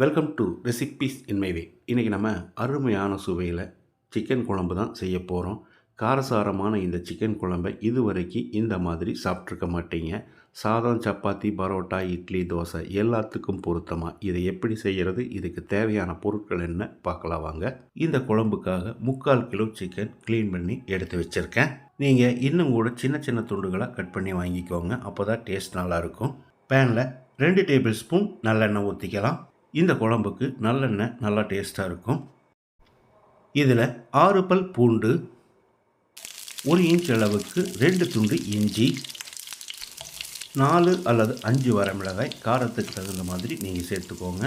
Welcome to recipes in my way. இன்றைக்கி நம்ம அருமையான சுவையில் சிக்கன் குழம்பு தான் செய்ய போகிறோம். காரசாரமான இந்த சிக்கன் குழம்பை இதுவரைக்கும் இந்த மாதிரி சாப்பிட்ருக்க மாட்டீங்க. சாதம், சப்பாத்தி, பரோட்டா, இட்லி, தோசை எல்லாத்துக்கும் பொருத்தமாக இதை எப்படி செய்கிறது, இதுக்கு தேவையான பொருட்கள் என்ன பார்க்கலாம் வாங்க. இந்த குழம்புக்காக 3/4 கிலோ சிக்கன் க்ளீன் பண்ணி எடுத்து வச்சுருக்கேன். நீங்கள் இன்னும் கூட சின்ன சின்ன துண்டுகளாக கட் பண்ணி வாங்கிக்கோங்க, அப்போ தான் டேஸ்ட் நல்லாயிருக்கும். பேனில் 2 டேபிள் ஸ்பூன் நல்லெண்ணெய் ஊற்றிக்கலாம். இந்த குழம்புக்கு நல்லெண்ணெய் நல்லா டேஸ்ட்டாக இருக்கும். இதில் 6 பல் பூண்டு, 1 இன்ச் அளவுக்கு 2 துண்டு இஞ்சி, 4 அல்லது 5 வரமிளகாய் காரத்துக்கு தகுந்த மாதிரி நீங்கள் சேர்த்துக்கோங்க.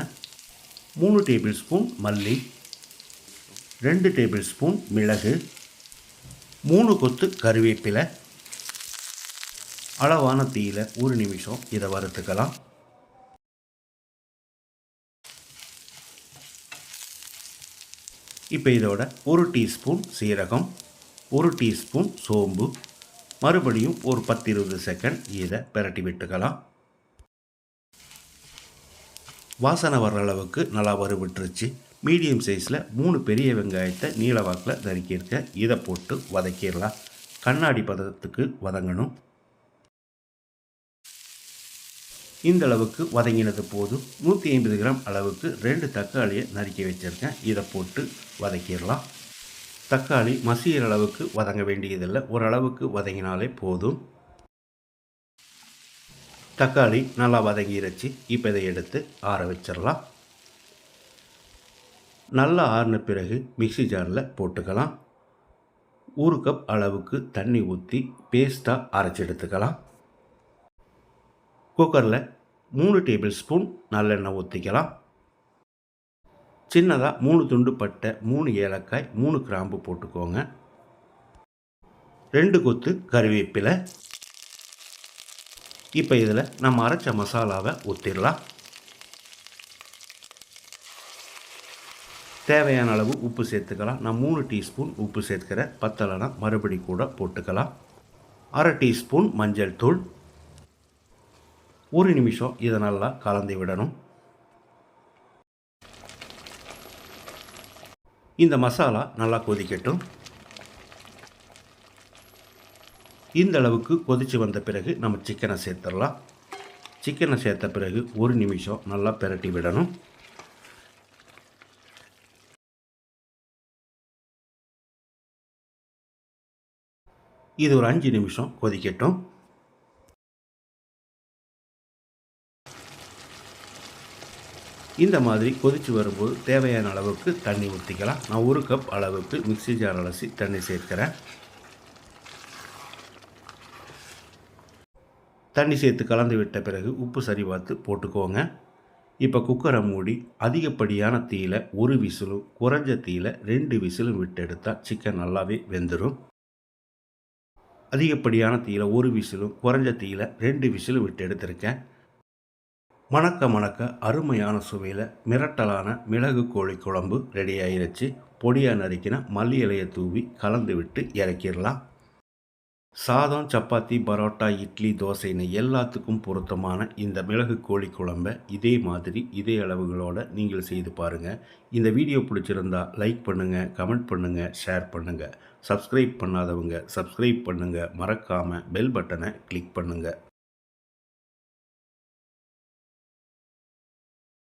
3 டேபிள் ஸ்பூன் மல்லி, 2 டேபிள் ஸ்பூன் மிளகு, 3 கொத்து கருவேப்பிலை. அளவான தீயில் 1 நிமிஷம் இதை வறுத்துக்கலாம். இப்போ இதோட 1 டீஸ்பூன் சீரகம், 1 டீஸ்பூன் சோம்பு, மறுபடியும் ஒரு 10-20 செகண்ட் இதை பிரட்டி விட்டுக்கலாம். வாசனை வர்ற அளவுக்கு நல்லா வறுவிட்டுருச்சு. மீடியம் சைஸில் 3 பெரிய வெங்காயத்தை நீளவாக்கில் நறுக்கியிருக்க இதை போட்டு வதக்கிடலாம். கண்ணாடி பதத்துக்கு வதங்கணும். இந்த அளவுக்கு வதங்கினது போதும். 150 கிராம் அளவுக்கு 2 தக்காளியை நறுக்கி வச்சுருக்கேன், இதை போட்டு வதக்கிடலாம். தக்காளி மசிகிற அளவுக்கு வதங்க வேண்டியதில்லை, ஓரளவுக்கு வதங்கினாலே போதும். தக்காளி நல்லா வதங்கிருச்சு. இப்போ இதை எடுத்து ஆற வச்சிடலாம். நல்லா ஆறின பிறகு மிக்ஸி ஜாரில் போட்டுக்கலாம். 1 கப் அளவுக்கு தண்ணி ஊற்றி பேஸ்ட்டாக அரைச்சி எடுத்துக்கலாம். குக்கரில் 3 டேபிள் ஸ்பூன் நல்லெண்ணெய் ஊற்றிக்கலாம். சின்னதாக 3 துண்டு பட்டை, 3 ஏலக்காய், 3 கிராம்பு போட்டுக்கோங்க. 2 கொத்து கருவேப்பிலை. இப்போ இதில் நம்ம அரைச்ச மசாலாவை ஊற்றிடலாம். தேவையான அளவு உப்பு சேர்த்துக்கலாம். நான் 3 டீஸ்பூன் உப்பு சேர்க்கிறேன், பத்தலைனா மறுபடி கூட போட்டுக்கலாம். 1/2 டீஸ்பூன் மஞ்சள் தூள். 1 நிமிஷம் இதை நல்லா கலந்து விடணும். இந்த மசாலா நல்லா கொதிக்கட்டும். இந்த அளவுக்கு கொதித்து வந்த பிறகு நம்ம சிக்கனை சேர்த்துடலாம். சிக்கனை சேர்த்த பிறகு 1 நிமிஷம் நல்லா பிரட்டி விடணும். இது ஒரு 5 நிமிஷம் கொதிக்கட்டும். இந்த மாதிரி கொதித்து வரும்போது தேவையான அளவுக்கு தண்ணி ஊற்றிக்கலாம். நான் 1 கப் அளவுக்கு மிக்ஸி ஜார் அலசி தண்ணி சேர்க்கிறேன். தண்ணி சேர்த்து கலந்து விட்ட பிறகு உப்பு சரி பார்த்து போட்டுக்கோங்க. இப்போ குக்கரை மூடி அதிகப்படியான தீயில் 1 விசிலும், குறைஞ்ச தீயில் 2 விசிலும் விட்டு எடுத்தால் சிக்கன் நல்லாவே வெந்துடும். அதிகப்படியான தீயில் 1 விசிலும், குறைஞ்ச தீயில் 2 விசிலும் விட்டு எடுத்திருக்கேன். மணக்க அருமையான சுவையில் மிரட்டலான மிளகு கோழி குழம்பு ரெடி ஆயிருச்சு. பொடியாக நறுக்கின மல்லி இலையை தூவி கலந்து விட்டு இறக்கிடலாம். சாதம், சப்பாத்தி, பரோட்டா, இட்லி, தோசைன்னு எல்லாத்துக்கும் பொருத்தமான இந்த மிளகு கோழி குழம்பை இதே மாதிரி இதே அளவுகளோடு நீங்கள் செய்து பாருங்கள். இந்த வீடியோ பிடிச்சிருந்தா லைக் பண்ணுங்கள், கமெண்ட் பண்ணுங்கள், ஷேர் பண்ணுங்கள். சப்ஸ்கிரைப் பண்ணாதவங்க சப்ஸ்கிரைப் பண்ணுங்கள். மறக்காமல் பெல் பட்டனை கிளிக் பண்ணுங்கள்.